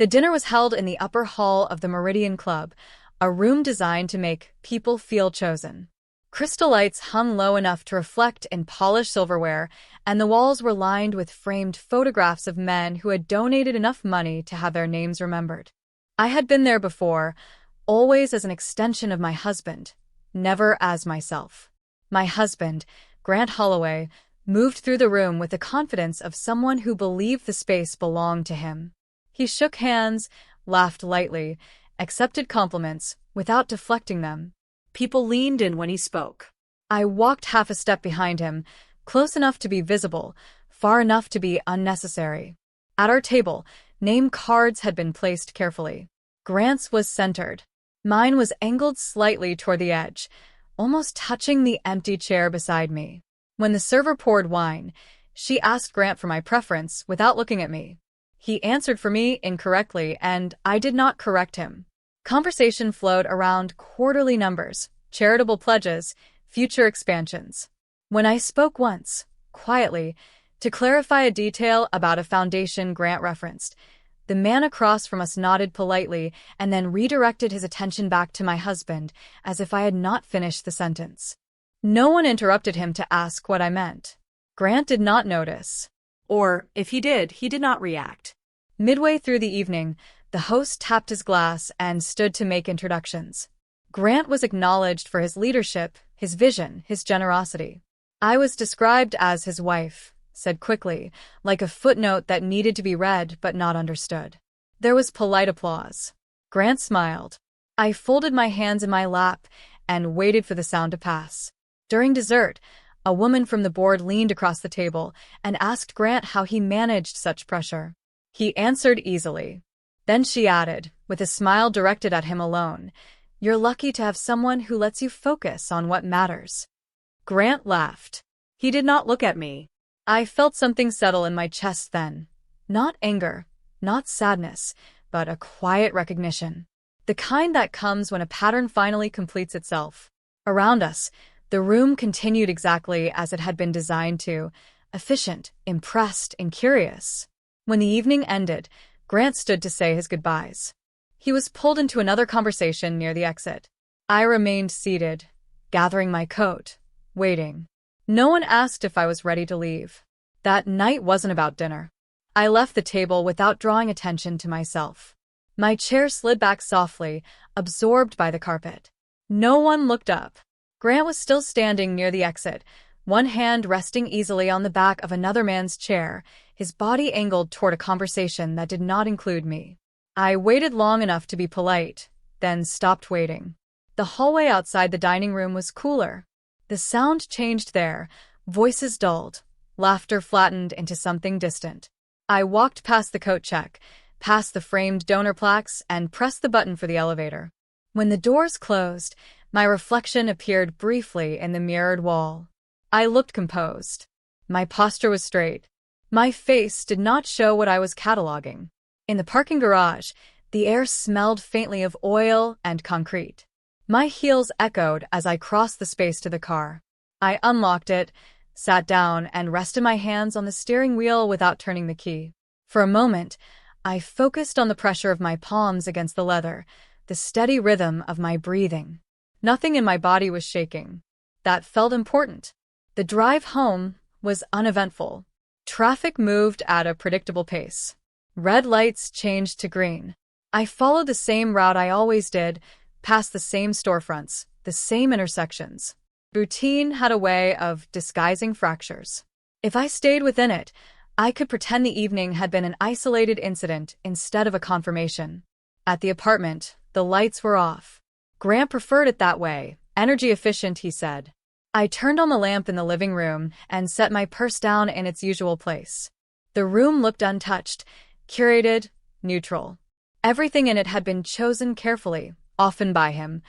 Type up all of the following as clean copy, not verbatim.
The dinner was held in the upper hall of the Meridian Club, a room designed to make people feel chosen. Crystal lights hung low enough to reflect in polished silverware, and the walls were lined with framed photographs of men who had donated enough money to have their names remembered. I had been there before, always as an extension of my husband, never as myself. My husband, Grant Holloway, moved through the room with the confidence of someone who believed the space belonged to him. He shook hands, laughed lightly, accepted compliments without deflecting them. People leaned in when he spoke. I walked half a step behind him, close enough to be visible, far enough to be unnecessary. At our table, name cards had been placed carefully. Grant's was centered. Mine was angled slightly toward the edge, almost touching the empty chair beside me. When the server poured wine, she asked Grant for my preference without looking at me. He answered for me incorrectly, and I did not correct him. Conversation flowed around quarterly numbers, charitable pledges, future expansions. When I spoke once, quietly, to clarify a detail about a foundation Grant referenced, the man across from us nodded politely and then redirected his attention back to my husband as if I had not finished the sentence. No one interrupted him to ask what I meant. Grant did not notice. Or, if he did not react. Midway through the evening, the host tapped his glass and stood to make introductions. Grant was acknowledged for his leadership, his vision, his generosity. I was described as his wife, said quickly, like a footnote that needed to be read but not understood. There was polite applause. Grant smiled. I folded my hands in my lap and waited for the sound to pass. During dessert, a woman from the board leaned across the table and asked Grant how he managed such pressure. He answered easily. Then she added, with a smile directed at him alone, "You're lucky to have someone who lets you focus on what matters." Grant laughed. He did not look at me. I felt something settle in my chest then. Not anger, not sadness, but a quiet recognition. The kind that comes when a pattern finally completes itself. Around us, the room continued exactly as it had been designed to, efficient, impressed, and curious. When the evening ended, Grant stood to say his goodbyes. He was pulled into another conversation near the exit. I remained seated, gathering my coat, waiting. No one asked if I was ready to leave. That night wasn't about dinner. I left the table without drawing attention to myself. My chair slid back softly, absorbed by the carpet. No one looked up. Grant was still standing near the exit, one hand resting easily on the back of another man's chair, his body angled toward a conversation that did not include me. I waited long enough to be polite, then stopped waiting. The hallway outside the dining room was cooler. The sound changed there, voices dulled, laughter flattened into something distant. I walked past the coat check, past the framed donor plaques, and pressed the button for the elevator. When the doors closed, my reflection appeared briefly in the mirrored wall. I looked composed. My posture was straight. My face did not show what I was cataloging. In the parking garage, the air smelled faintly of oil and concrete. My heels echoed as I crossed the space to the car. I unlocked it, sat down, and rested my hands on the steering wheel without turning the key. For a moment, I focused on the pressure of my palms against the leather, the steady rhythm of my breathing. Nothing in my body was shaking. That felt important. The drive home was uneventful. Traffic moved at a predictable pace. Red lights changed to green. I followed the same route I always did, past the same storefronts, the same intersections. Routine had a way of disguising fractures. If I stayed within it, I could pretend the evening had been an isolated incident instead of a confirmation. At the apartment, the lights were off. Grant preferred it that way, energy efficient, he said. I turned on the lamp in the living room and set my purse down in its usual place. The room looked untouched, curated, neutral. Everything in it had been chosen carefully, often by him,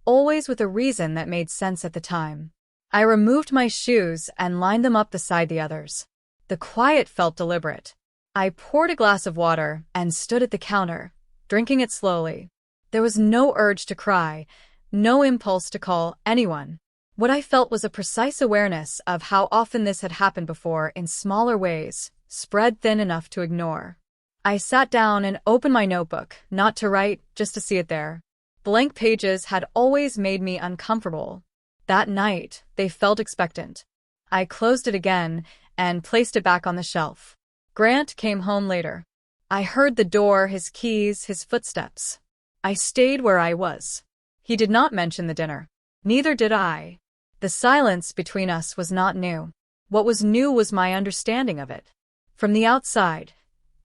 always with a reason that made sense at the time. I removed my shoes and lined them up beside the others. The quiet felt deliberate. I poured a glass of water and stood at the counter, drinking it slowly. There was no urge to cry, no impulse to call anyone. What I felt was a precise awareness of how often this had happened before in smaller ways, spread thin enough to ignore. I sat down and opened my notebook, not to write, just to see it there. Blank pages had always made me uncomfortable. That night, they felt expectant. I closed it again and placed it back on the shelf. Grant came home later. I heard the door, his keys, his footsteps. I stayed where I was. He did not mention the dinner. Neither did I. The silence between us was not new. What was new was my understanding of it. From the outside,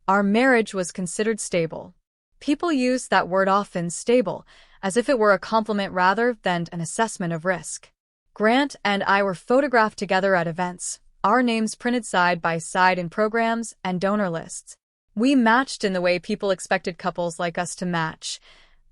our marriage was considered stable. People used that word often, stable, as if it were a compliment rather than an assessment of risk. Grant and I were photographed together at events, our names printed side by side in programs and donor lists. We matched in the way people expected couples like us to match.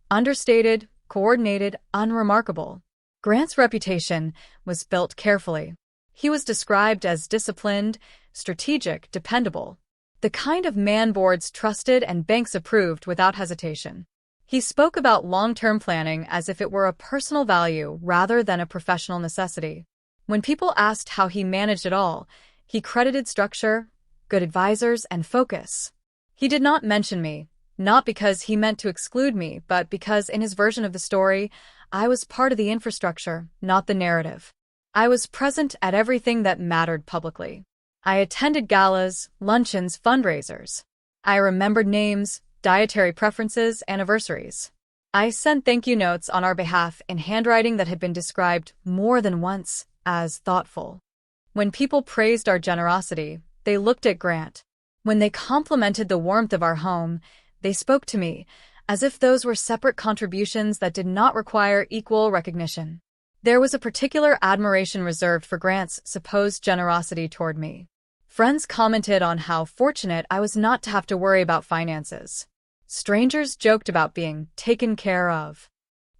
Understated, coordinated, unremarkable. Grant's reputation was built carefully. He was described as disciplined, strategic, dependable. The kind of man boards trusted and banks approved without hesitation. He spoke about long-term planning as if it were a personal value rather than a professional necessity. When people asked how he managed it all, he credited structure, good advisors, and focus. He did not mention me, not because he meant to exclude me, but because in his version of the story, I was part of the infrastructure, not the narrative. I was present at everything that mattered publicly. I attended galas, luncheons, fundraisers. I remembered names, dietary preferences, anniversaries. I sent thank you notes on our behalf in handwriting that had been described more than once as thoughtful. When people praised our generosity, they looked at Grant. When they complimented the warmth of our home, they spoke to me, as if those were separate contributions that did not require equal recognition. There was a particular admiration reserved for Grant's supposed generosity toward me. Friends commented on how fortunate I was not to have to worry about finances. Strangers joked about being taken care of.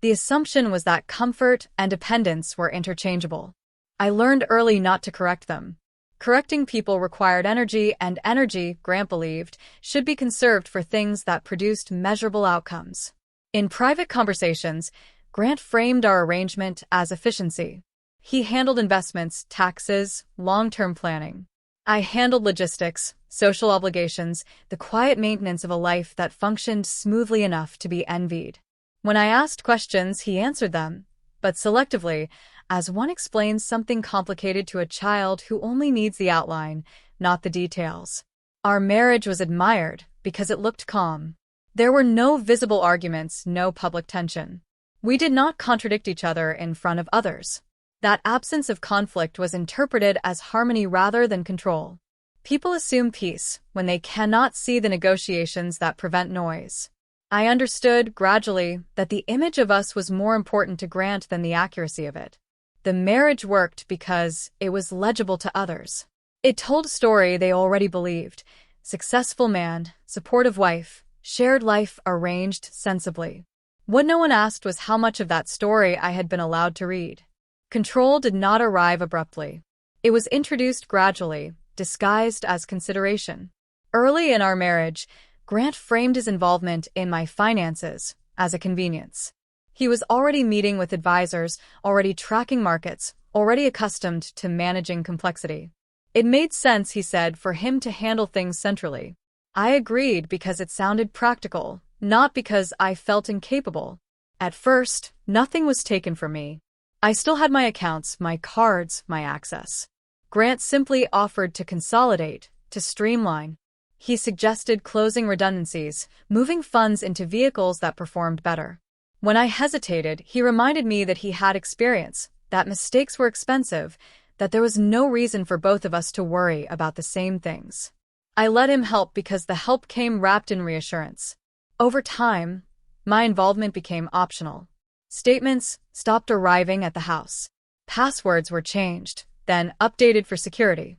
The assumption was that comfort and dependence were interchangeable. I learned early not to correct them. Correcting people required energy, and energy, Grant believed, should be conserved for things that produced measurable outcomes. In private conversations, Grant framed our arrangement as efficiency. He handled investments, taxes, long-term planning. I handled logistics, social obligations, the quiet maintenance of a life that functioned smoothly enough to be envied. When I asked questions, he answered them, but selectively, as one explains something complicated to a child who only needs the outline, not the details. Our marriage was admired because it looked calm. There were no visible arguments, no public tension. We did not contradict each other in front of others. That absence of conflict was interpreted as harmony rather than control. People assume peace when they cannot see the negotiations that prevent noise. I understood, gradually, that the image of us was more important to Grant than the accuracy of it. The marriage worked because it was legible to others. It told a story they already believed. Successful man, supportive wife, shared life arranged sensibly. What no one asked was how much of that story I had been allowed to read. Control did not arrive abruptly. It was introduced gradually, disguised as consideration. Early in our marriage, Grant framed his involvement in my finances as a convenience. He was already meeting with advisors, already tracking markets, already accustomed to managing complexity. It made sense, he said, for him to handle things centrally. I agreed because it sounded practical, not because I felt incapable. At first, nothing was taken from me. I still had my accounts, my cards, my access. Grant simply offered to consolidate, to streamline. He suggested closing redundancies, moving funds into vehicles that performed better. When I hesitated, he reminded me that he had experience, that mistakes were expensive, that there was no reason for both of us to worry about the same things. I let him help because the help came wrapped in reassurance. Over time, my involvement became optional. Statements stopped arriving at the house. Passwords were changed, then updated for security.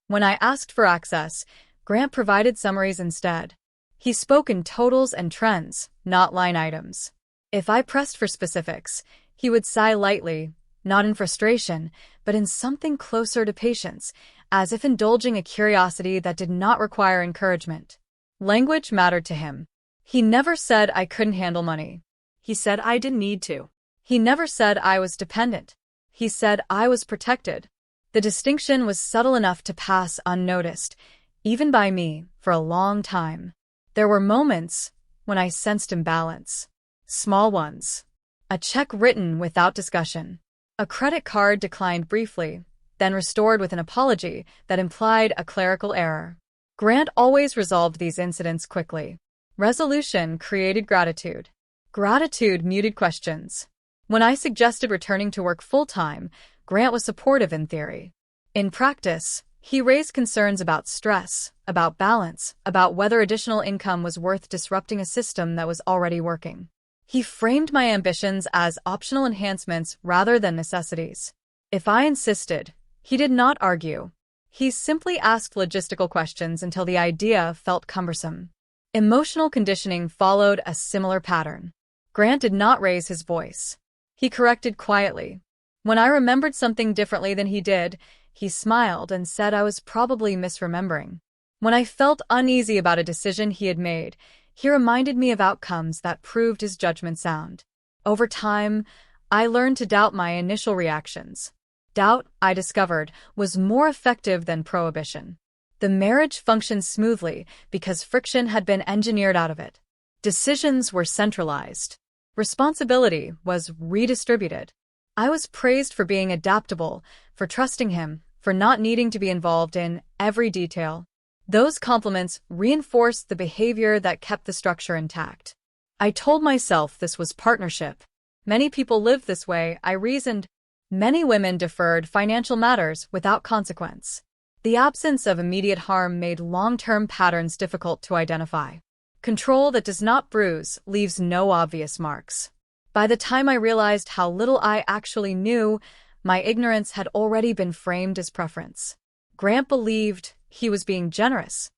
When I asked for access, Grant provided summaries instead. He spoke in totals and trends, not line items. If I pressed for specifics, he would sigh lightly, not in frustration, but in something closer to patience, as if indulging a curiosity that did not require encouragement. Language mattered to him. He never said I couldn't handle money. He said I didn't need to. He never said I was dependent. He said I was protected. The distinction was subtle enough to pass unnoticed, even by me, for a long time. There were moments when I sensed imbalance. Small ones. A check written without discussion. A credit card declined briefly, then restored with an apology that implied a clerical error. Grant always resolved these incidents quickly. Resolution created gratitude. Gratitude muted questions. When I suggested returning to work full-time, Grant was supportive in theory. In practice, he raised concerns about stress, about balance, about whether additional income was worth disrupting a system that was already working. He framed my ambitions as optional enhancements rather than necessities. If I insisted, he did not argue. He simply asked logistical questions until the idea felt cumbersome. Emotional conditioning followed a similar pattern. Grant did not raise his voice. He corrected quietly. When I remembered something differently than he did, he smiled and said I was probably misremembering. When I felt uneasy about a decision he had made, he reminded me of outcomes that proved his judgment sound. Over time, I learned to doubt my initial reactions. Doubt, I discovered, was more effective than prohibition. The marriage functioned smoothly because friction had been engineered out of it. Decisions were centralized. Responsibility was redistributed. I was praised for being adaptable, for trusting him, for not needing to be involved in every detail. Those compliments reinforced the behavior that kept the structure intact. I told myself this was partnership. Many people live this way, I reasoned. Many women deferred financial matters without consequence. The absence of immediate harm made long-term patterns difficult to identify. Control that does not bruise leaves no obvious marks. By the time I realized how little I actually knew, my ignorance had already been framed as preference. Grant believed he was being generous.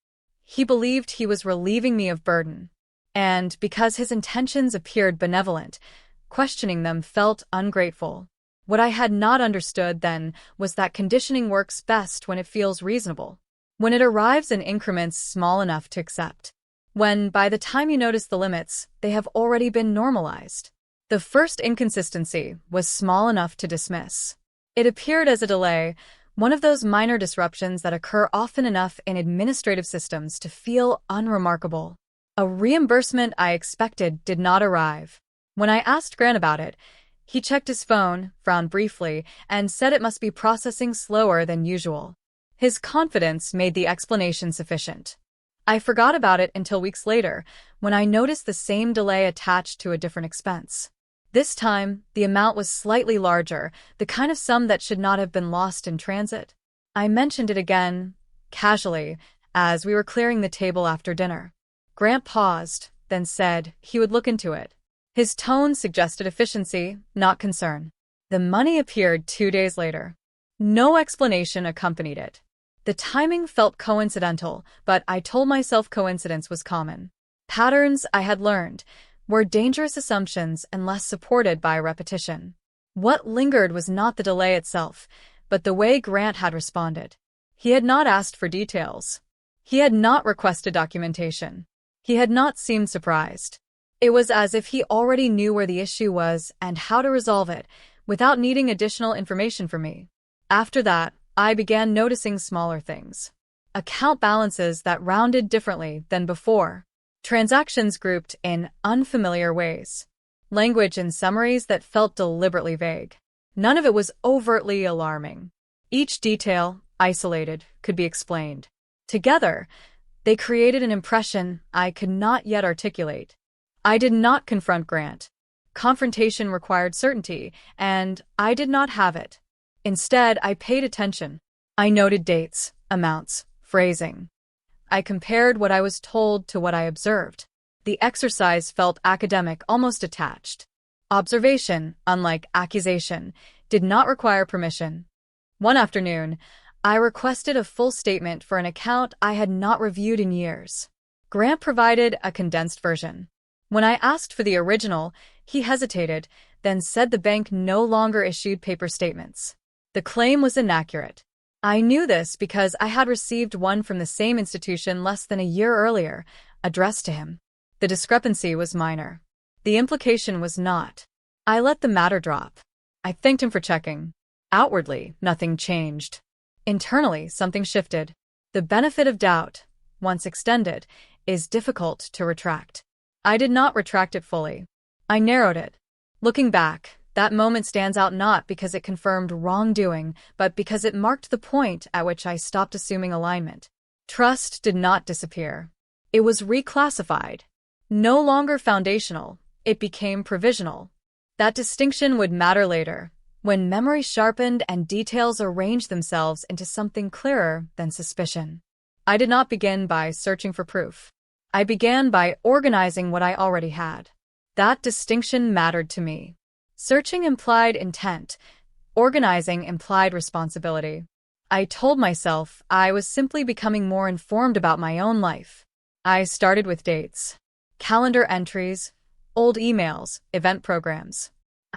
He believed he was relieving me of burden. And because his intentions appeared benevolent, questioning them felt ungrateful. What I had not understood then was that conditioning works best when it feels reasonable, when it arrives in increments small enough to accept. When, by the time you notice the limits, they have already been normalized. The first inconsistency was small enough to dismiss. It appeared as a delay, one of those minor disruptions that occur often enough in administrative systems to feel unremarkable. A reimbursement I expected did not arrive. When I asked Grant about it, he checked his phone, frowned briefly, and said it must be processing slower than usual. His confidence made the explanation sufficient. I forgot about it until weeks later, when I noticed the same delay attached to a different expense. This time, the amount was slightly larger, the kind of sum that should not have been lost in transit. I mentioned it again, casually, as we were clearing the table after dinner. Grant paused, then said he would look into it. His tone suggested efficiency, not concern. The money appeared 2 days later. No explanation accompanied it. The timing felt coincidental, but I told myself coincidence was common. Patterns, I had learned, were dangerous assumptions unless supported by repetition. What lingered was not the delay itself, but the way Grant had responded. He had not asked for details. He had not requested documentation. He had not seemed surprised. It was as if he already knew where the issue was and how to resolve it, without needing additional information from me. After that, I began noticing smaller things. Account balances that rounded differently than before. Transactions grouped in unfamiliar ways. Language in summaries that felt deliberately vague. None of it was overtly alarming. Each detail, isolated, could be explained. Together, they created an impression I could not yet articulate. I did not confront Grant. Confrontation required certainty, and I did not have it. Instead, I paid attention. I noted dates, amounts, phrasing. I compared what I was told to what I observed. The exercise felt academic, almost detached. Observation, unlike accusation, did not require permission. One afternoon, I requested a full statement for an account I had not reviewed in years. Grant provided a condensed version. When I asked for the original, he hesitated, then said the bank no longer issued paper statements. The claim was inaccurate. I knew this because I had received one from the same institution less than a year earlier, addressed to him. The discrepancy was minor. The implication was not. I let the matter drop. I thanked him for checking. Outwardly, nothing changed. Internally, something shifted. The benefit of doubt, once extended, is difficult to retract. I did not retract it fully. I narrowed it. Looking back, that moment stands out not because it confirmed wrongdoing, but because it marked the point at which I stopped assuming alignment. Trust did not disappear. It was reclassified. No longer foundational, it became provisional. That distinction would matter later, when memory sharpened and details arranged themselves into something clearer than suspicion. I did not begin by searching for proof. I began by organizing what I already had. That distinction mattered to me. Searching implied intent. Organizing implied responsibility. I told myself I was simply becoming more informed about my own life. I started with dates, calendar entries, old emails, event programs.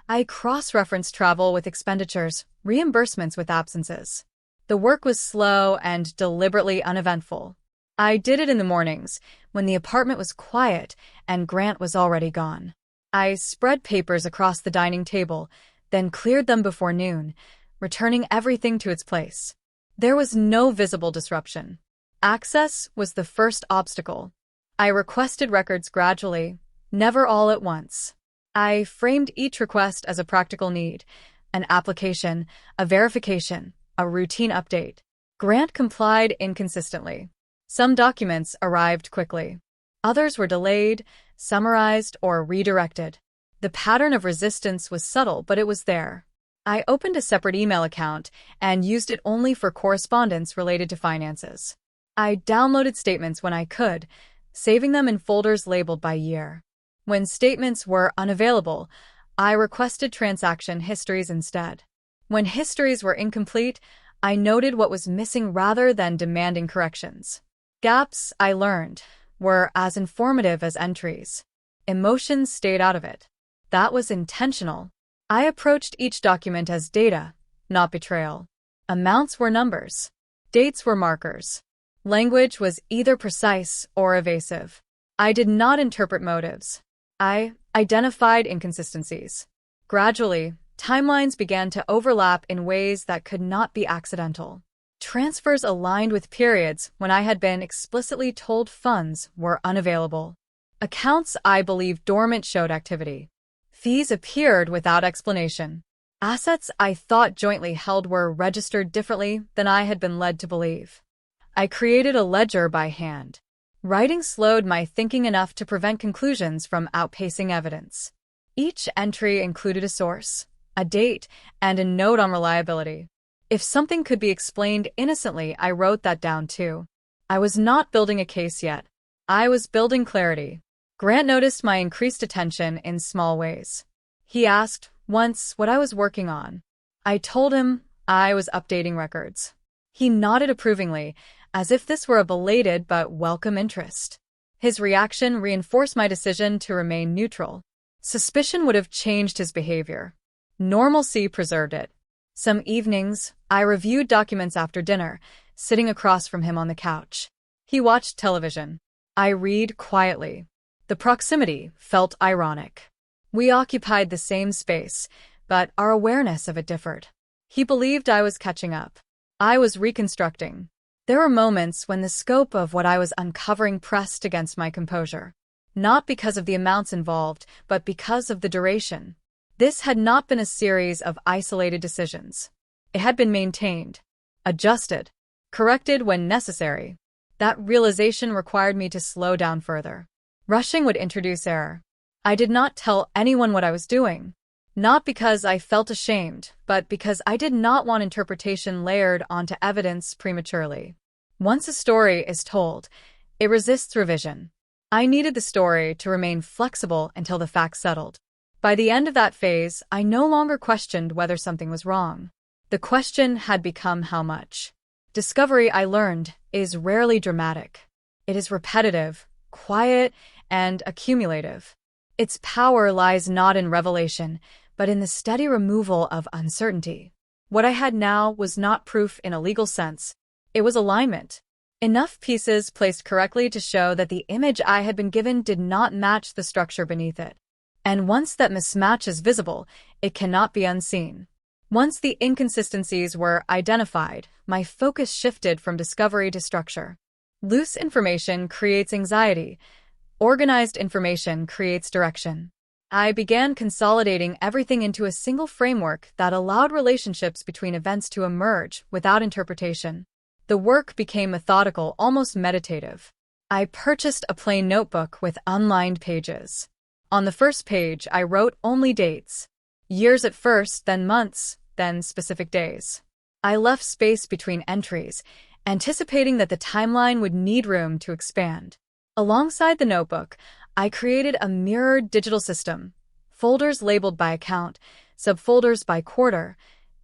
I cross-referenced travel with expenditures, reimbursements with absences. The work was slow and deliberately uneventful. I did it in the mornings, when the apartment was quiet and Grant was already gone. I spread papers across the dining table, then cleared them before noon, returning everything to its place. There was no visible disruption. Access was the first obstacle. I requested records gradually, never all at once. I framed each request as a practical need, an application, a verification, a routine update. Grant complied inconsistently. Some documents arrived quickly. Others were delayed, summarized, or redirected. The pattern of resistance was subtle, but it was there. I opened a separate email account and used it only for correspondence related to finances. I downloaded statements when I could, saving them in folders labeled by year. When statements were unavailable, I requested transaction histories instead. When histories were incomplete, I noted what was missing rather than demanding corrections. Gaps, I learned, were as informative as entries. Emotions stayed out of it. That was intentional. I approached each document as data, not betrayal. Amounts were numbers. Dates were markers. Language was either precise or evasive. I did not interpret motives. I identified inconsistencies. Gradually, timelines began to overlap in ways that could not be accidental. Transfers aligned with periods when I had been explicitly told funds were unavailable. Accounts I believed dormant showed activity. Fees appeared without explanation. Assets I thought jointly held were registered differently than I had been led to believe. I created a ledger by hand. Writing slowed my thinking enough to prevent conclusions from outpacing evidence. Each entry included a source, a date, and a note on reliability. If something could be explained innocently, I wrote that down too. I was not building a case yet. I was building clarity. Grant noticed my increased attention in small ways. He asked, once, what I was working on. I told him I was updating records. He nodded approvingly, as if this were a belated but welcome interest. His reaction reinforced my decision to remain neutral. Suspicion would have changed his behavior. Normalcy preserved it. Some evenings, I reviewed documents after dinner, sitting across from him on the couch. He watched television. I read quietly. The proximity felt ironic. We occupied the same space, but our awareness of it differed. He believed I was catching up. I was reconstructing. There were moments when the scope of what I was uncovering pressed against my composure. Not because of the amounts involved, but because of the duration. This had not been a series of isolated decisions. It had been maintained, adjusted, corrected when necessary. That realization required me to slow down further. Rushing would introduce error. I did not tell anyone what I was doing. Not because I felt ashamed, but because I did not want interpretation layered onto evidence prematurely. Once a story is told, it resists revision. I needed the story to remain flexible until the facts settled. By the end of that phase, I no longer questioned whether something was wrong. The question had become how much. Discovery, I learned, is rarely dramatic. It is repetitive, quiet, and accumulative. Its power lies not in revelation, but in the steady removal of uncertainty. What I had now was not proof in a legal sense. It was alignment. Enough pieces placed correctly to show that the image I had been given did not match the structure beneath it. And once that mismatch is visible, it cannot be unseen. Once the inconsistencies were identified, my focus shifted from discovery to structure. Loose information creates anxiety. Organized information creates direction. I began consolidating everything into a single framework that allowed relationships between events to emerge without interpretation. The work became methodical, almost meditative. I purchased a plain notebook with unlined pages. On the first page, I wrote only dates. Years at first, then months, then specific days. I left space between entries, anticipating that the timeline would need room to expand. Alongside the notebook, I created a mirrored digital system, folders labeled by account, subfolders by quarter,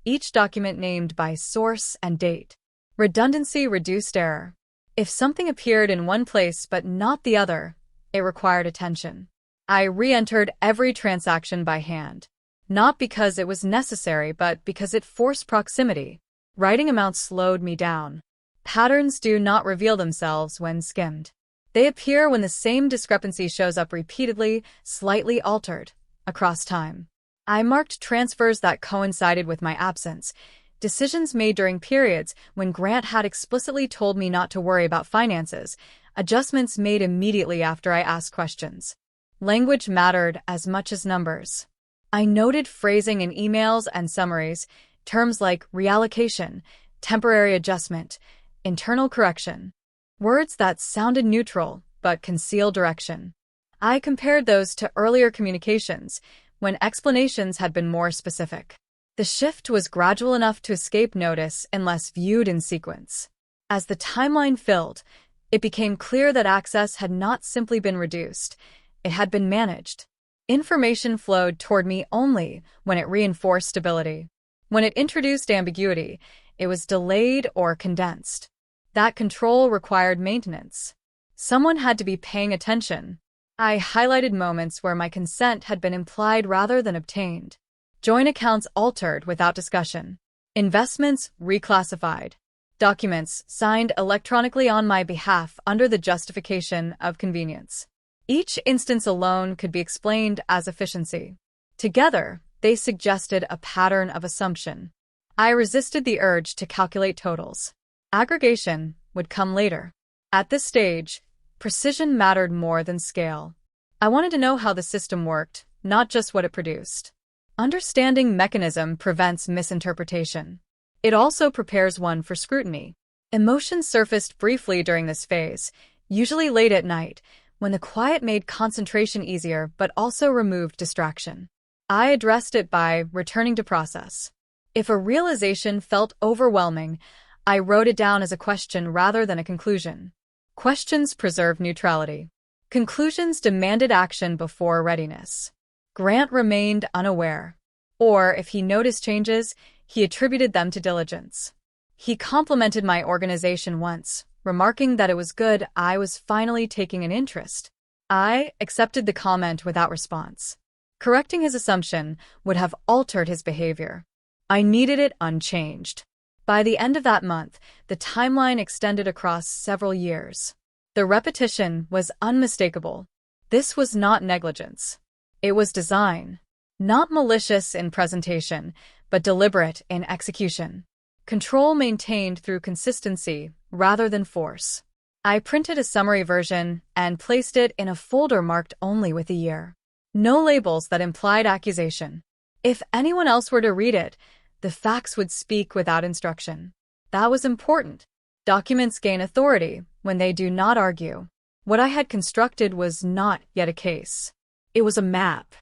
each document named by source and date. Redundancy reduced error. If something appeared in one place but not the other, it required attention. I re-entered every transaction by hand, not because it was necessary but because it forced proximity. Writing amounts slowed me down. Patterns do not reveal themselves when skimmed. They appear when the same discrepancy shows up repeatedly, slightly altered, across time. I marked transfers that coincided with my absence, decisions made during periods when Grant had explicitly told me not to worry about finances, adjustments made immediately after I asked questions. Language mattered as much as numbers. I noted phrasing in emails and summaries, terms like reallocation, temporary adjustment, internal correction. Words that sounded neutral but concealed direction. I compared those to earlier communications, when explanations had been more specific. The shift was gradual enough to escape notice unless viewed in sequence. As the timeline filled, it became clear that access had not simply been reduced, it had been managed. Information flowed toward me only when it reinforced stability. When it introduced ambiguity, it was delayed or condensed. That control required maintenance. Someone had to be paying attention. I highlighted moments where my consent had been implied rather than obtained. Joint accounts altered without discussion. Investments reclassified. Documents signed electronically on my behalf under the justification of convenience. Each instance alone could be explained as efficiency. Together, they suggested a pattern of assumption. I resisted the urge to calculate totals. Aggregation would come later. At this stage, precision mattered more than scale. I wanted to know how the system worked, not just what it produced. Understanding mechanism prevents misinterpretation. It also prepares one for scrutiny. Emotions surfaced briefly during this phase, usually late at night, when the quiet made concentration easier but also removed distraction. I addressed it by returning to process. If a realization felt overwhelming, I wrote it down as a question rather than a conclusion. Questions preserve neutrality. Conclusions demanded action before readiness. Grant remained unaware. Or, if he noticed changes, he attributed them to diligence. He complimented my organization once, remarking that it was good I was finally taking an interest. I accepted the comment without response. Correcting his assumption would have altered his behavior. I needed it unchanged. By the end of that month, the timeline extended across several years. The repetition was unmistakable. This was not negligence. It was design. Not malicious in presentation, but deliberate in execution. Control maintained through consistency rather than force. I printed a summary version and placed it in a folder marked only with a year. No labels that implied accusation. If anyone else were to read it, the facts would speak without instruction. That was important. Documents gain authority when they do not argue. What I had constructed was not yet a case. It was a map.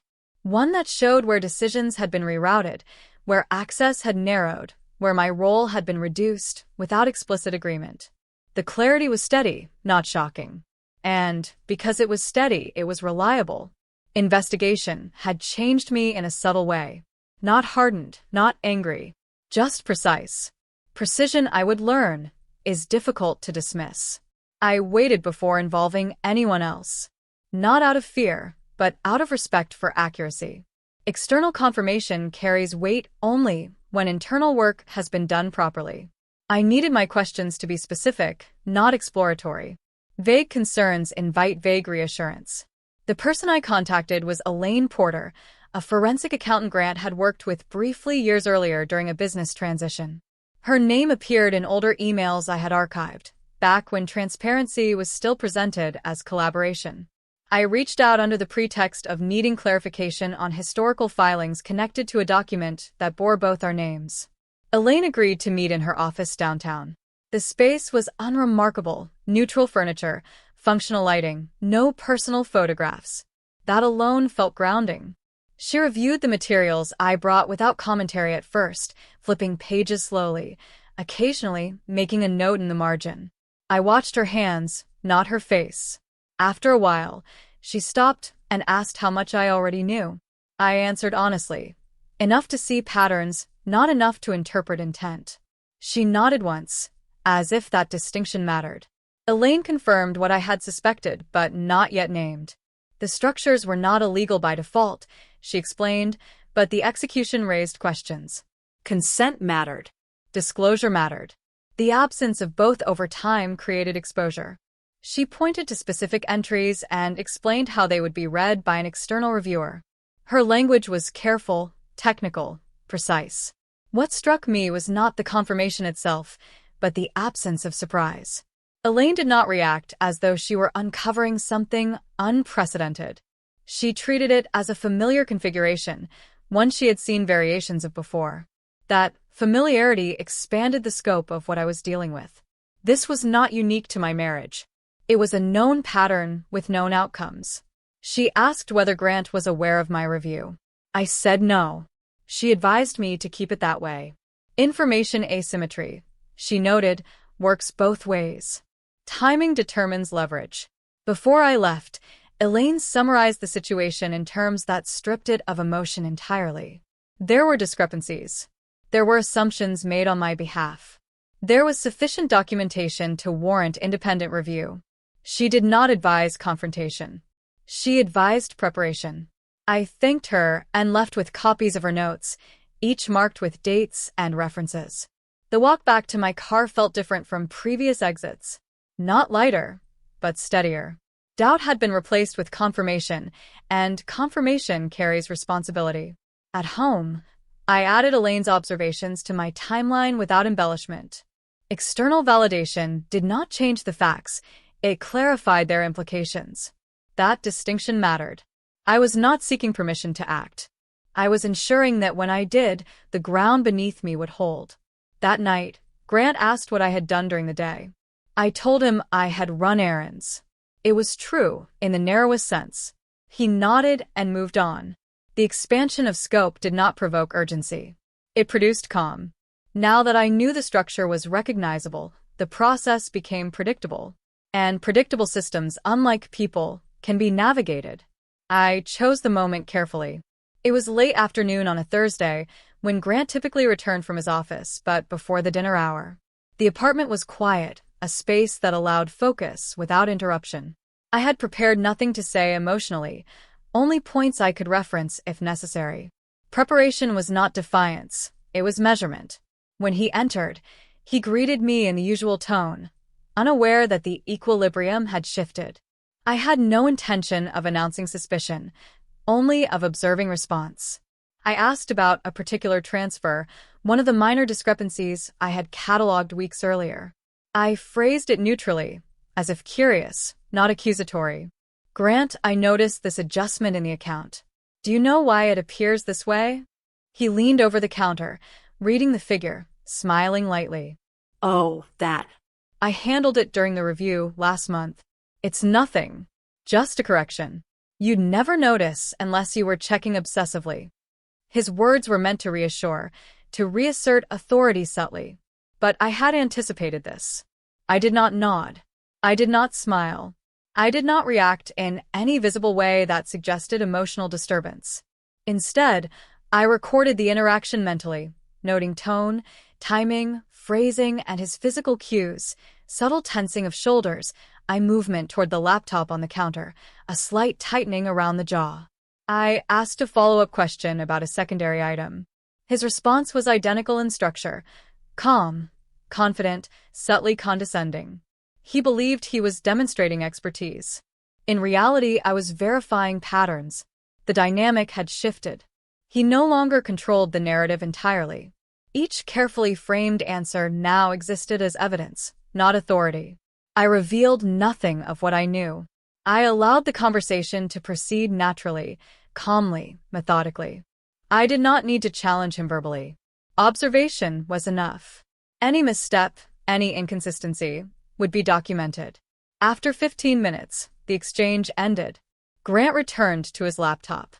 One that showed where decisions had been rerouted, where access had narrowed, where my role had been reduced without explicit agreement. The clarity was steady, not shocking. And because it was steady, it was reliable. Investigation had changed me in a subtle way. Not hardened, not angry, just precise. Precision, I would learn, is difficult to dismiss. I waited before involving anyone else. Not out of fear, but out of respect for accuracy. External confirmation carries weight only when internal work has been done properly. I needed my questions to be specific, not exploratory. Vague concerns invite vague reassurance. The person I contacted was Elaine Porter, a forensic accountant Grant had worked with briefly years earlier during a business transition. Her name appeared in older emails I had archived, back when transparency was still presented as collaboration. I reached out under the pretext of needing clarification on historical filings connected to a document that bore both our names. Elaine agreed to meet in her office downtown. The space was unremarkable, neutral furniture, functional lighting, no personal photographs. That alone felt grounding. She reviewed the materials I brought without commentary at first, flipping pages slowly, occasionally making a note in the margin. I watched her hands, not her face. After a while, she stopped and asked how much I already knew. I answered honestly. Enough to see patterns, not enough to interpret intent. She nodded once, as if that distinction mattered. Elaine confirmed what I had suspected, but not yet named. The structures were not illegal by default, she explained, but the execution raised questions. Consent mattered. Disclosure mattered. The absence of both over time created exposure. She pointed to specific entries and explained how they would be read by an external reviewer. Her language was careful, technical, precise. What struck me was not the confirmation itself, but the absence of surprise. Elaine did not react as though she were uncovering something unprecedented. She treated it as a familiar configuration, one she had seen variations of before. That familiarity expanded the scope of what I was dealing with. This was not unique to my marriage. It was a known pattern with known outcomes. She asked whether Grant was aware of my review. I said no. She advised me to keep it that way. Information asymmetry, she noted, works both ways. Timing determines leverage. Before I left, Elaine summarized the situation in terms that stripped it of emotion entirely. There were discrepancies. There were assumptions made on my behalf. There was sufficient documentation to warrant independent review. She did not advise confrontation. She advised preparation. I thanked her and left with copies of her notes, each marked with dates and references. The walk back to my car felt different from previous exits. Not lighter, but steadier. Doubt had been replaced with confirmation, and confirmation carries responsibility. At home, I added Elaine's observations to my timeline without embellishment. External validation did not change the facts, it clarified their implications. That distinction mattered. I was not seeking permission to act. I was ensuring that when I did, the ground beneath me would hold. That night, Grant asked what I had done during the day. I told him I had run errands. It was true, in the narrowest sense. He nodded and moved on. The expansion of scope did not provoke urgency. It produced calm. Now that I knew the structure was recognizable, the process became predictable. And predictable systems, unlike people, can be navigated. I chose the moment carefully. It was late afternoon on a Thursday, when Grant typically returned from his office, but before the dinner hour. The apartment was quiet, a space that allowed focus without interruption. I had prepared nothing to say emotionally, only points I could reference if necessary. Preparation was not defiance, it was measurement. When he entered, he greeted me in the usual tone, unaware that the equilibrium had shifted. I had no intention of announcing suspicion, only of observing response. I asked about a particular transfer, one of the minor discrepancies I had catalogued weeks earlier. I phrased it neutrally, as if curious, not accusatory. Grant, I noticed this adjustment in the account. Do you know why it appears this way? He leaned over the counter, reading the figure, smiling lightly. Oh, that. I handled it during the review last month. It's nothing. Just a correction. You'd never notice unless you were checking obsessively. His words were meant to reassure, to reassert authority subtly. But I had anticipated this. I did not nod. I did not smile. I did not react in any visible way that suggested emotional disturbance. Instead, I recorded the interaction mentally, noting tone, timing, phrasing, and his physical cues, subtle tensing of shoulders, eye movement toward the laptop on the counter, a slight tightening around the jaw. I asked a follow-up question about a secondary item. His response was identical in structure, calm, confident, subtly condescending. He believed he was demonstrating expertise. In reality, I was verifying patterns. The dynamic had shifted. He no longer controlled the narrative entirely. Each carefully framed answer now existed as evidence, not authority. I revealed nothing of what I knew. I allowed the conversation to proceed naturally, calmly, methodically. I did not need to challenge him verbally. Observation was enough. Any misstep, any inconsistency, would be documented. After 15 minutes, the exchange ended. Grant returned to his laptop.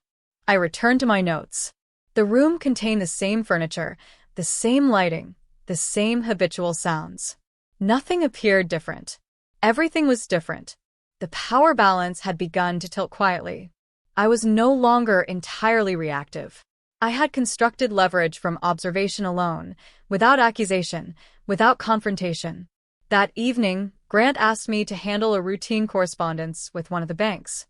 I returned to my notes. The room contained the same furniture, the same lighting, the same habitual sounds. Nothing appeared different. Everything was different. The power balance had begun to tilt quietly. I was no longer entirely reactive. I had constructed leverage from observation alone, without accusation, without confrontation. That evening, Grant asked me to handle a routine correspondence with one of the banks.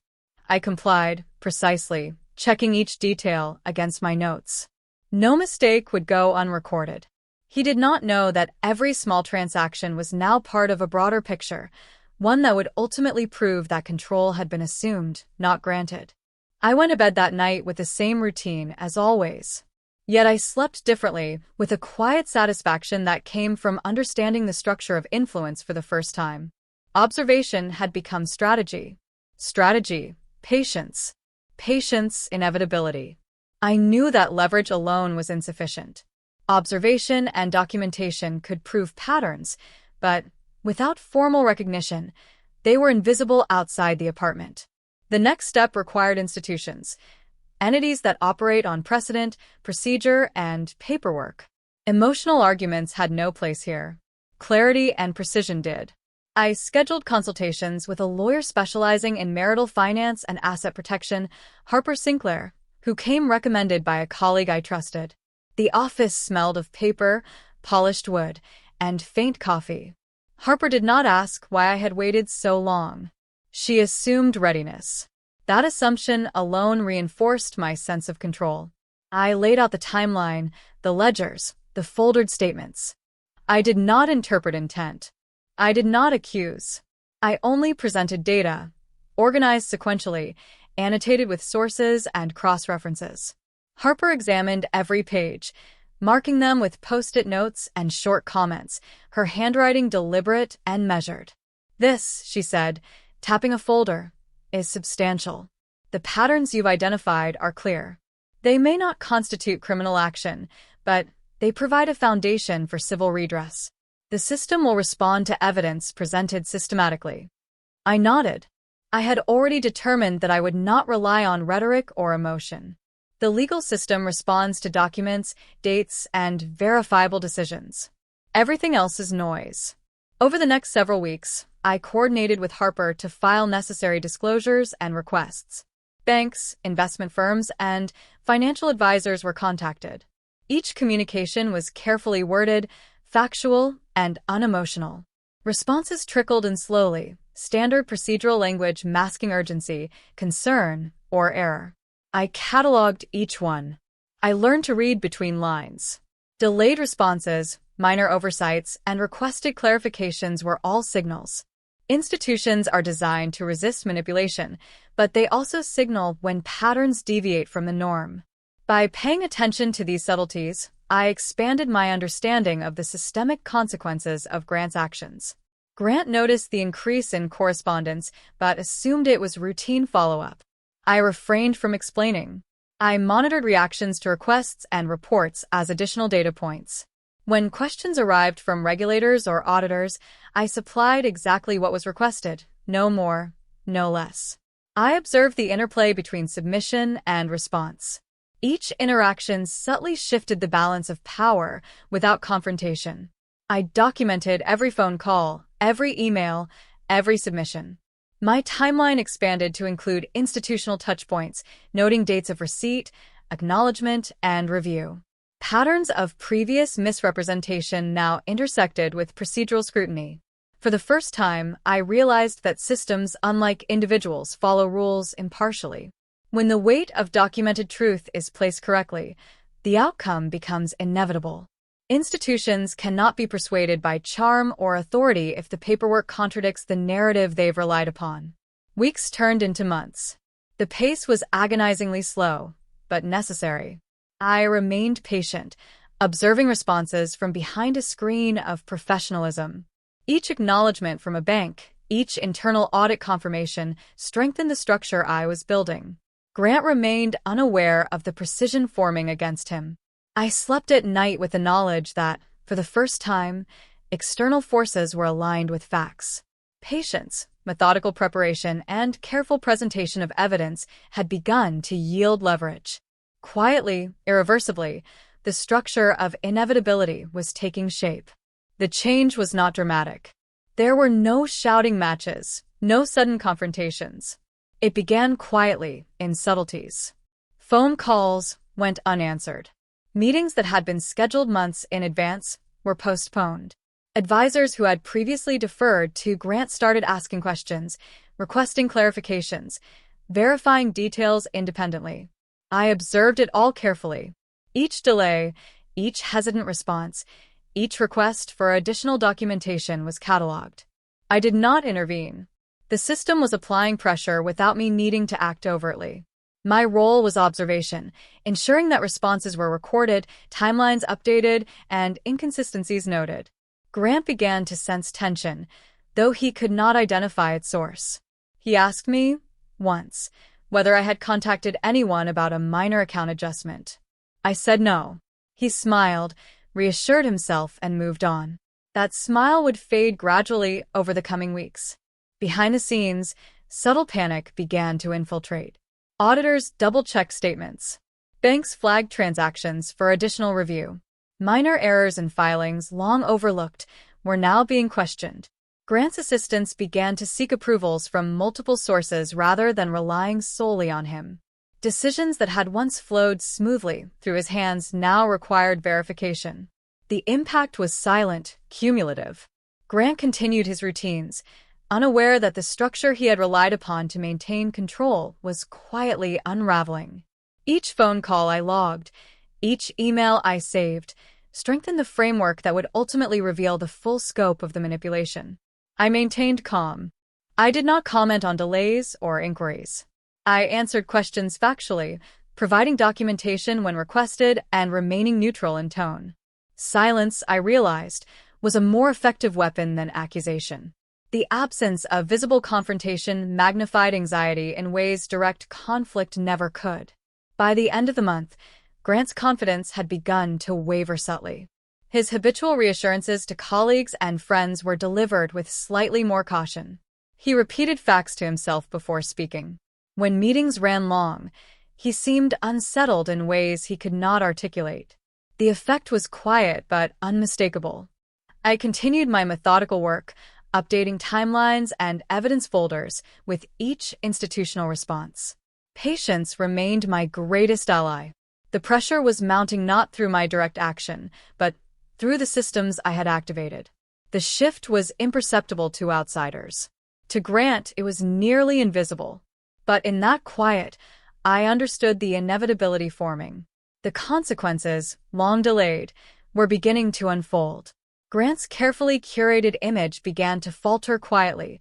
I complied, precisely, checking each detail against my notes. No mistake would go unrecorded. He did not know that every small transaction was now part of a broader picture, one that would ultimately prove that control had been assumed, not granted. I went to bed that night with the same routine as always. Yet I slept differently, with a quiet satisfaction that came from understanding the structure of influence for the first time. Observation had become strategy. Strategy, patience. Patience, inevitability. I knew that leverage alone was insufficient. Observation and documentation could prove patterns, but without formal recognition, they were invisible outside the apartment. The next step required institutions, entities that operate on precedent, procedure, and paperwork. Emotional arguments had no place here. Clarity and precision did. I scheduled consultations with a lawyer specializing in marital finance and asset protection, Harper Sinclair, who came recommended by a colleague I trusted. The office smelled of paper, polished wood, and faint coffee. Harper did not ask why I had waited so long. She assumed readiness. That assumption alone reinforced my sense of control. I laid out the timeline, the ledgers, the foldered statements. I did not interpret intent. I did not accuse. I only presented data, organized sequentially, annotated with sources and cross-references. Harper examined every page, marking them with post-it notes and short comments, her handwriting deliberate and measured. "This," she said, tapping a folder, "is substantial. The patterns you've identified are clear. They may not constitute criminal action, but they provide a foundation for civil redress. The system will respond to evidence presented systematically." I nodded. I had already determined that I would not rely on rhetoric or emotion. The legal system responds to documents, dates, and verifiable decisions. Everything else is noise. Over the next several weeks, I coordinated with Harper to file necessary disclosures and requests. Banks, investment firms, and financial advisors were contacted. Each communication was carefully worded, factual, and unemotional. Responses trickled in slowly, standard procedural language masking urgency, concern, or error. I cataloged each one. I learned to read between lines. Delayed responses, minor oversights, and requested clarifications were all signals. Institutions are designed to resist manipulation, but they also signal when patterns deviate from the norm. By paying attention to these subtleties, I expanded my understanding of the systemic consequences of Grant's actions. Grant noticed the increase in correspondence, but assumed it was routine follow-up. I refrained from explaining. I monitored reactions to requests and reports as additional data points. When questions arrived from regulators or auditors, I supplied exactly what was requested, no more, no less. I observed the interplay between submission and response. Each interaction subtly shifted the balance of power without confrontation. I documented every phone call, every email, every submission. My timeline expanded to include institutional touchpoints, noting dates of receipt, acknowledgement, and review. Patterns of previous misrepresentation now intersected with procedural scrutiny. For the first time, I realized that systems, unlike individuals, follow rules impartially. When the weight of documented truth is placed correctly, the outcome becomes inevitable. Institutions cannot be persuaded by charm or authority if the paperwork contradicts the narrative they've relied upon. Weeks turned into months. The pace was agonizingly slow, but necessary. I remained patient, observing responses from behind a screen of professionalism. Each acknowledgement from a bank, each internal audit confirmation strengthened the structure I was building. Grant remained unaware of the precision forming against him. I slept at night with the knowledge that, for the first time, external forces were aligned with facts. Patience, methodical preparation, and careful presentation of evidence had begun to yield leverage. Quietly, irreversibly, the structure of inevitability was taking shape. The change was not dramatic. There were no shouting matches, no sudden confrontations. It began quietly, in subtleties. Phone calls went unanswered. Meetings that had been scheduled months in advance were postponed. Advisors who had previously deferred to Grant started asking questions, requesting clarifications, verifying details independently. I observed it all carefully. Each delay, each hesitant response, each request for additional documentation was catalogued. I did not intervene. The system was applying pressure without me needing to act overtly. My role was observation, ensuring that responses were recorded, timelines updated, and inconsistencies noted. Grant began to sense tension, though he could not identify its source. He asked me, once, whether I had contacted anyone about a minor account adjustment. I said no. He smiled, reassured himself, and moved on. That smile would fade gradually over the coming weeks. Behind the scenes, subtle panic began to infiltrate. Auditors double-checked statements. Banks flagged transactions for additional review. Minor errors in filings long overlooked were now being questioned. Grant's assistants began to seek approvals from multiple sources rather than relying solely on him. Decisions that had once flowed smoothly through his hands now required verification. The impact was silent, cumulative. Grant continued his routines, unaware that the structure he had relied upon to maintain control was quietly unraveling. Each phone call I logged, each email I saved, strengthened the framework that would ultimately reveal the full scope of the manipulation. I maintained calm. I did not comment on delays or inquiries. I answered questions factually, providing documentation when requested and remaining neutral in tone. Silence, I realized, was a more effective weapon than accusation. The absence of visible confrontation magnified anxiety in ways direct conflict never could. By the end of the month, Grant's confidence had begun to waver subtly. His habitual reassurances to colleagues and friends were delivered with slightly more caution. He repeated facts to himself before speaking. When meetings ran long, he seemed unsettled in ways he could not articulate. The effect was quiet but unmistakable. I continued my methodical work, updating timelines and evidence folders with each institutional response. Patience remained my greatest ally. The pressure was mounting not through my direct action, but through the systems I had activated. The shift was imperceptible to outsiders. To Grant, it was nearly invisible. But in that quiet, I understood the inevitability forming. The consequences, long delayed, were beginning to unfold. Grant's carefully curated image began to falter quietly,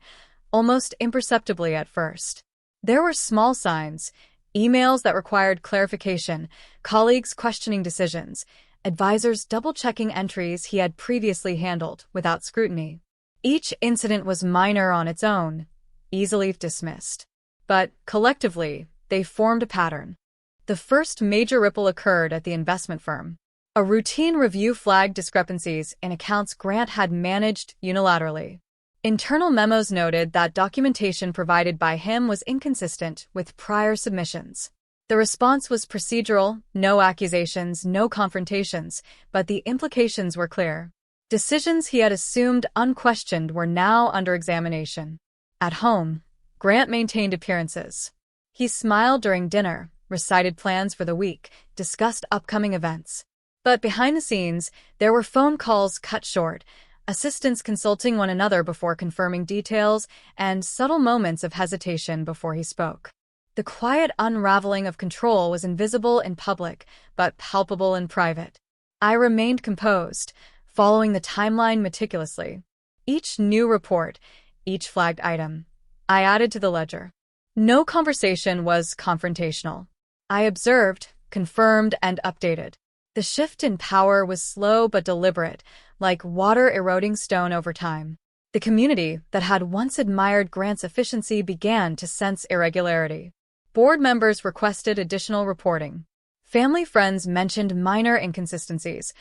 almost imperceptibly at first. There were small signs, emails that required clarification, colleagues questioning decisions, advisors double-checking entries he had previously handled without scrutiny. Each incident was minor on its own, easily dismissed. But, collectively, they formed a pattern. The first major ripple occurred at the investment firm. A routine review flagged discrepancies in accounts Grant had managed unilaterally. Internal memos noted that documentation provided by him was inconsistent with prior submissions. The response was procedural, no accusations, no confrontations, but the implications were clear. Decisions he had assumed unquestioned were now under examination. At home, Grant maintained appearances. He smiled during dinner, recited plans for the week, discussed upcoming events. But behind the scenes, there were phone calls cut short, assistants consulting one another before confirming details, and subtle moments of hesitation before he spoke. The quiet unraveling of control was invisible in public, but palpable in private. I remained composed, following the timeline meticulously. Each new report, each flagged item, I added to the ledger. No conversation was confrontational. I observed, confirmed, and updated. The shift in power was slow but deliberate, like water eroding stone over time. The community that had once admired Grant's efficiency began to sense irregularity. Board members requested additional reporting. Family friends mentioned minor inconsistencies,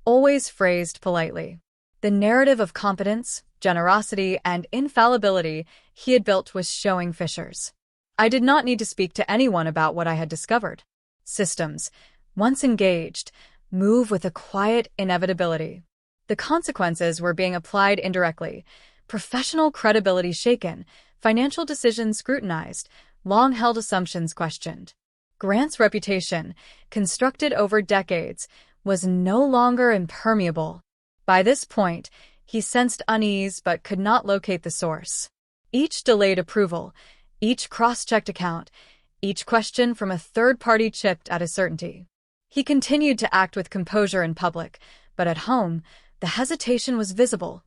always phrased politely. The narrative of competence, generosity, and infallibility he had built was showing fissures. I did not need to speak to anyone about what I had discovered. Systems, once engaged, move with a quiet inevitability. The consequences were being applied indirectly, professional credibility shaken, financial decisions scrutinized, long-held assumptions questioned. Grant's reputation, constructed over decades, was no longer impermeable. By this point, he sensed unease but could not locate the source. Each delayed approval, each cross-checked account, each question from a third party chipped at his certainty. He continued to act with composure in public, but at home, the hesitation was visible.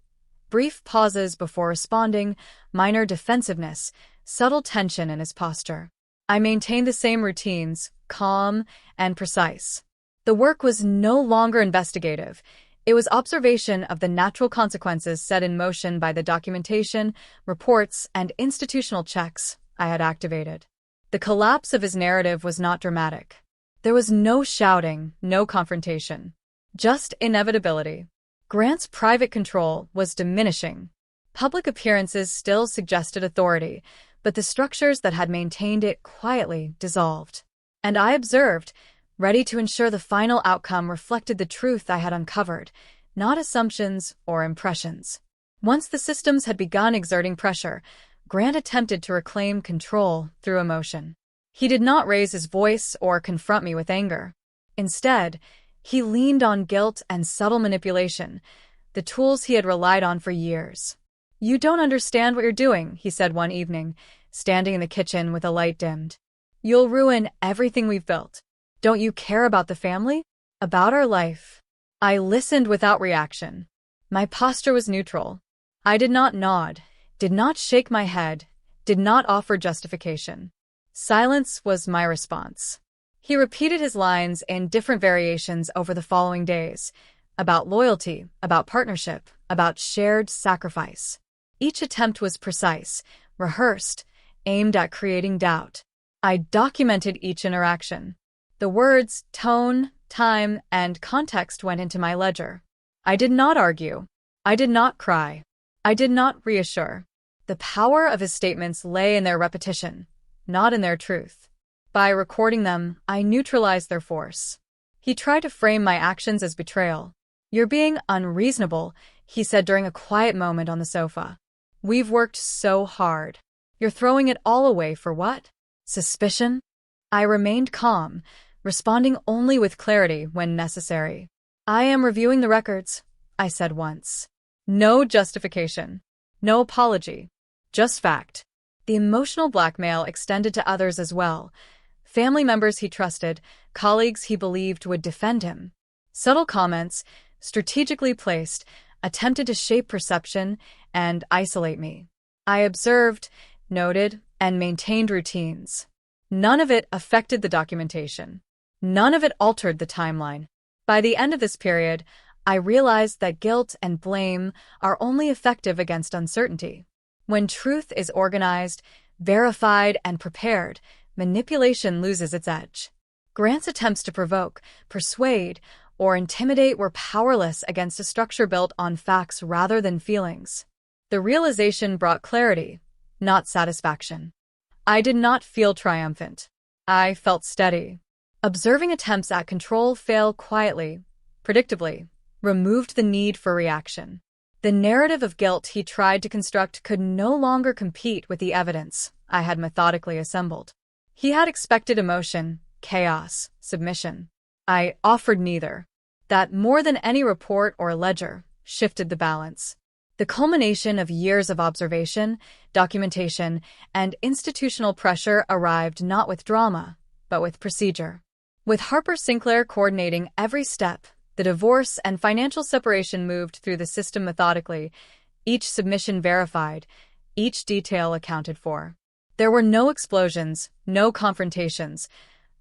Brief pauses before responding, minor defensiveness, subtle tension in his posture. I maintained the same routines, calm and precise. The work was no longer investigative. It was observation of the natural consequences set in motion by the documentation, reports, and institutional checks I had activated. The collapse of his narrative was not dramatic. There was no shouting, no confrontation. Just inevitability. Grant's private control was diminishing. Public appearances still suggested authority, but the structures that had maintained it quietly dissolved. And I observed, ready to ensure the final outcome reflected the truth I had uncovered, not assumptions or impressions. Once the systems had begun exerting pressure, Grant attempted to reclaim control through emotion. He did not raise his voice or confront me with anger. Instead, he leaned on guilt and subtle manipulation, the tools he had relied on for years. "You don't understand what you're doing," he said one evening, standing in the kitchen with a light dimmed. "You'll ruin everything we've built. Don't you care about the family? About our life?" I listened without reaction. My posture was neutral. I did not nod, did not shake my head, did not offer justification. Silence was my response. He repeated his lines in different variations over the following days, about loyalty, about partnership, about shared sacrifice. Each attempt was precise, rehearsed, aimed at creating doubt. I documented each interaction. The words, tone, time, and context went into my ledger. I did not argue. I did not cry. I did not reassure. The power of his statements lay in their repetition, not in their truth. By recording them, I neutralized their force. He tried to frame my actions as betrayal. "You're being unreasonable," he said during a quiet moment on the sofa. "We've worked so hard. You're throwing it all away for what? Suspicion?" I remained calm, responding only with clarity when necessary. "I am reviewing the records," I said once. No justification. No apology. Just fact. The emotional blackmail extended to others as well. Family members he trusted, colleagues he believed would defend him. Subtle comments, strategically placed, attempted to shape perception and isolate me. I observed, noted, and maintained routines. None of it affected the documentation. None of it altered the timeline. By the end of this period, I realized that guilt and blame are only effective against uncertainty. When truth is organized, verified, and prepared, manipulation loses its edge. Grant's attempts to provoke, persuade, or intimidate were powerless against a structure built on facts rather than feelings. The realization brought clarity, not satisfaction. I did not feel triumphant. I felt steady. Observing attempts at control fail quietly, predictably, removed the need for reaction. The narrative of guilt he tried to construct could no longer compete with the evidence I had methodically assembled. He had expected emotion, chaos, submission. I offered neither. That, more than any report or ledger, shifted the balance. The culmination of years of observation, documentation, and institutional pressure arrived not with drama, but with procedure. With Harper Sinclair coordinating every step, the divorce and financial separation moved through the system methodically, each submission verified, each detail accounted for. There were no explosions, no confrontations,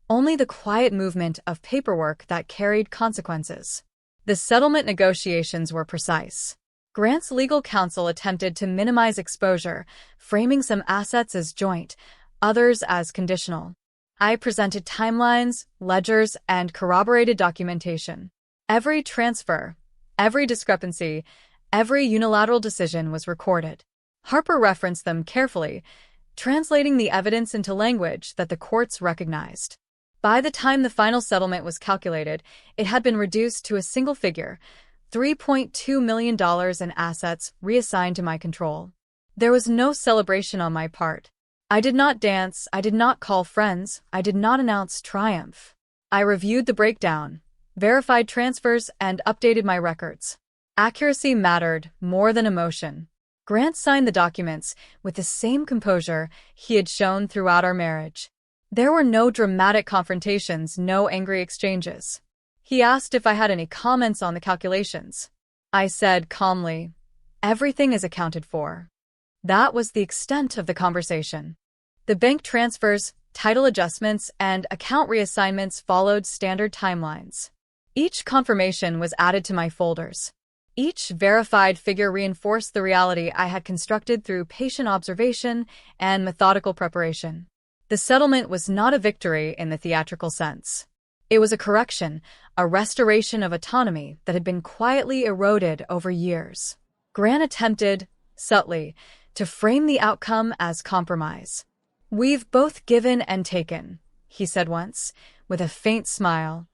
only the quiet movement of paperwork that carried consequences. The settlement negotiations were precise. Grant's legal counsel attempted to minimize exposure, framing some assets as joint, others as conditional. I presented timelines, ledgers, and corroborated documentation. Every transfer, every discrepancy, every unilateral decision was recorded. Harper referenced them carefully, translating the evidence into language that the courts recognized. By the time the final settlement was calculated, it had been reduced to a single figure, $3.2 million in assets reassigned to my control. There was no celebration on my part. I did not dance, I did not call friends, I did not announce triumph. I reviewed the breakdown, verified transfers, and updated my records. Accuracy mattered more than emotion. Grant signed the documents with the same composure he had shown throughout our marriage. There were no dramatic confrontations, no angry exchanges. He asked if I had any comments on the calculations. I said calmly, "Everything is accounted for." That was the extent of the conversation. The bank transfers, title adjustments, and account reassignments followed standard timelines. Each confirmation was added to my folders. Each verified figure reinforced the reality I had constructed through patient observation and methodical preparation. The settlement was not a victory in the theatrical sense. It was a correction, a restoration of autonomy that had been quietly eroded over years. Grant attempted, subtly, to frame the outcome as compromise. "We've both given and taken," he said once, with a faint smile.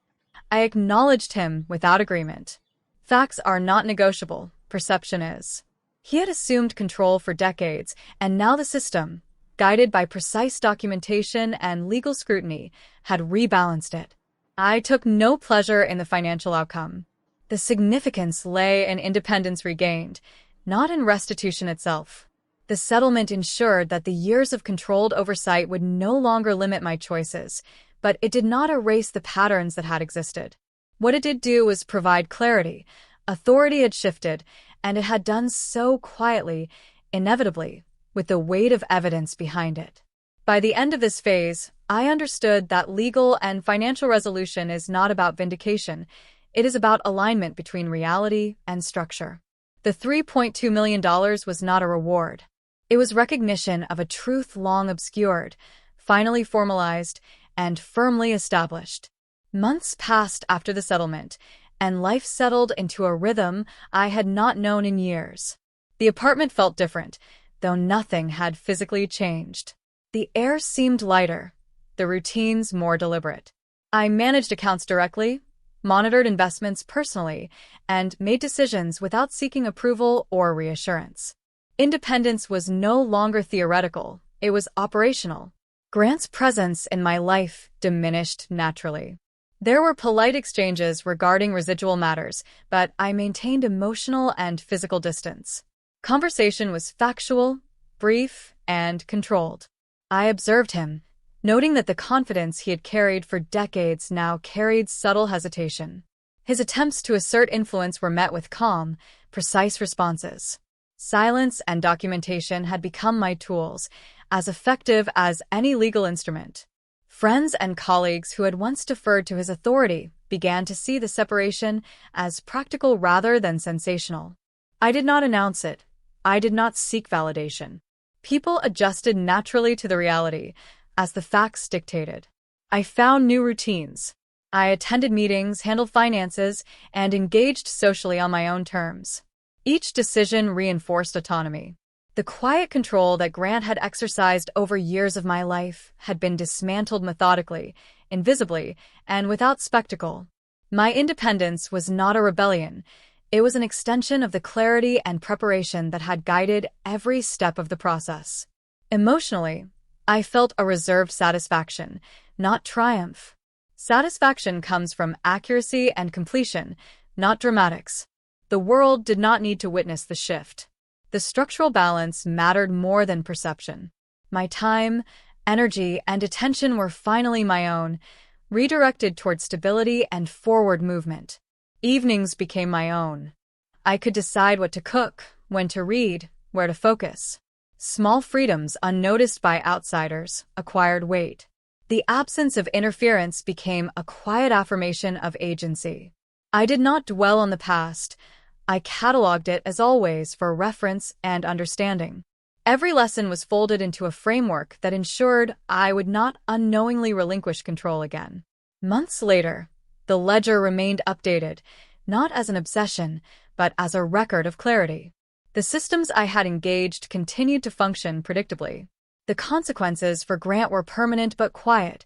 I acknowledged him without agreement. Facts are not negotiable, perception is. He had assumed control for decades, and now the system, guided by precise documentation and legal scrutiny, had rebalanced it. I took no pleasure in the financial outcome. The significance lay in independence regained, not in restitution itself. The settlement ensured that the years of controlled oversight would no longer limit my choices, but it did not erase the patterns that had existed. What it did do was provide clarity. Authority had shifted, and it had done so quietly, inevitably, with the weight of evidence behind it. By the end of this phase, I understood that legal and financial resolution is not about vindication. It is about alignment between reality and structure. The $3.2 million was not a reward. It was recognition of a truth long obscured, finally formalized, and firmly established. Months passed after the settlement, and life settled into a rhythm I had not known in years. The apartment felt different, though nothing had physically changed. The air seemed lighter, the routines more deliberate. I managed accounts directly, monitored investments personally, and made decisions without seeking approval or reassurance. Independence was no longer theoretical, it was operational. Grant's presence in my life diminished naturally. There were polite exchanges regarding residual matters, but I maintained emotional and physical distance. Conversation was factual, brief, and controlled. I observed him, noting that the confidence he had carried for decades now carried subtle hesitation. His attempts to assert influence were met with calm, precise responses. Silence and documentation had become my tools, as effective as any legal instrument. Friends and colleagues who had once deferred to his authority began to see the separation as practical rather than sensational. I did not announce it. I did not seek validation. People adjusted naturally to the reality, as the facts dictated. I found new routines. I attended meetings, handled finances, and engaged socially on my own terms. Each decision reinforced autonomy. The quiet control that Grant had exercised over years of my life had been dismantled methodically, invisibly, and without spectacle. My independence was not a rebellion. It was an extension of the clarity and preparation that had guided every step of the process. Emotionally, I felt a reserved satisfaction, not triumph. Satisfaction comes from accuracy and completion, not dramatics. The world did not need to witness the shift. The structural balance mattered more than perception. My time, energy, and attention were finally my own, redirected toward stability and forward movement. Evenings became my own. I could decide what to cook, when to read, where to focus. Small freedoms unnoticed by outsiders acquired weight. The absence of interference became a quiet affirmation of agency. I did not dwell on the past. I cataloged it as always for reference and understanding. Every lesson was folded into a framework that ensured I would not unknowingly relinquish control again. Months later, the ledger remained updated, not as an obsession, but as a record of clarity. The systems I had engaged continued to function predictably. The consequences for Grant were permanent but quiet.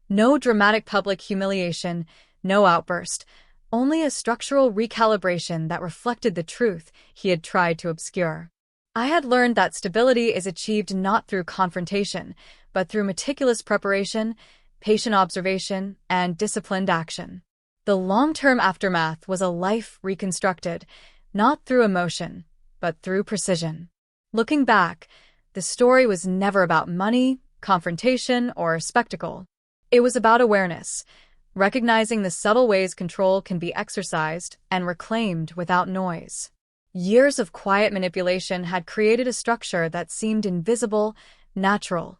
No dramatic public humiliation, no outburst, only a structural recalibration that reflected the truth he had tried to obscure. I had learned that stability is achieved not through confrontation, but through meticulous preparation, patient observation, and disciplined action. The long-term aftermath was a life reconstructed, not through emotion, but through precision. Looking back, the story was never about money, confrontation, or spectacle. It was about awareness, recognizing the subtle ways control can be exercised and reclaimed without noise. Years of quiet manipulation had created a structure that seemed invisible, natural,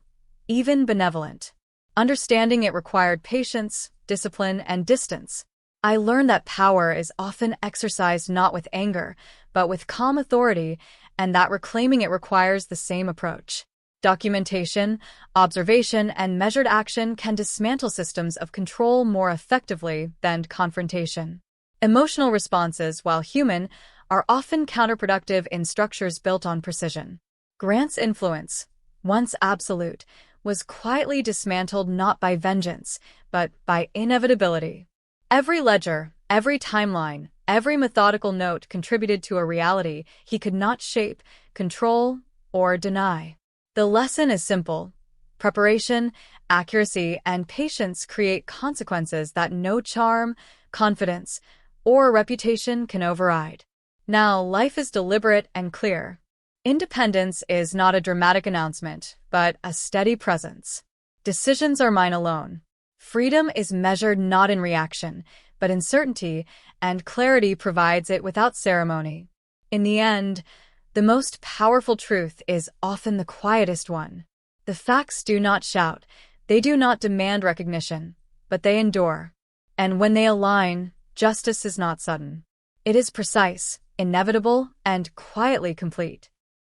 even benevolent. Understanding it required patience, discipline, and distance. I learned that power is often exercised not with anger, but with calm authority, and that reclaiming it requires the same approach. Documentation, observation, and measured action can dismantle systems of control more effectively than confrontation. Emotional responses, while human, are often counterproductive in structures built on precision. Grant's influence, once absolute, was quietly dismantled not by vengeance, but by inevitability. Every ledger, every timeline, every methodical note contributed to a reality he could not shape, control, or deny. The lesson is simple. Preparation, accuracy, and patience create consequences that no charm, confidence, or reputation can override. Now, life is deliberate and clear. Independence is not a dramatic announcement, but a steady presence. Decisions are mine alone. Freedom is measured not in reaction, but in certainty, and clarity provides it without ceremony. In the end, the most powerful truth is often the quietest one. The facts do not shout, they do not demand recognition, but they endure. And when they align, justice is not sudden. It is precise, inevitable, and quietly complete.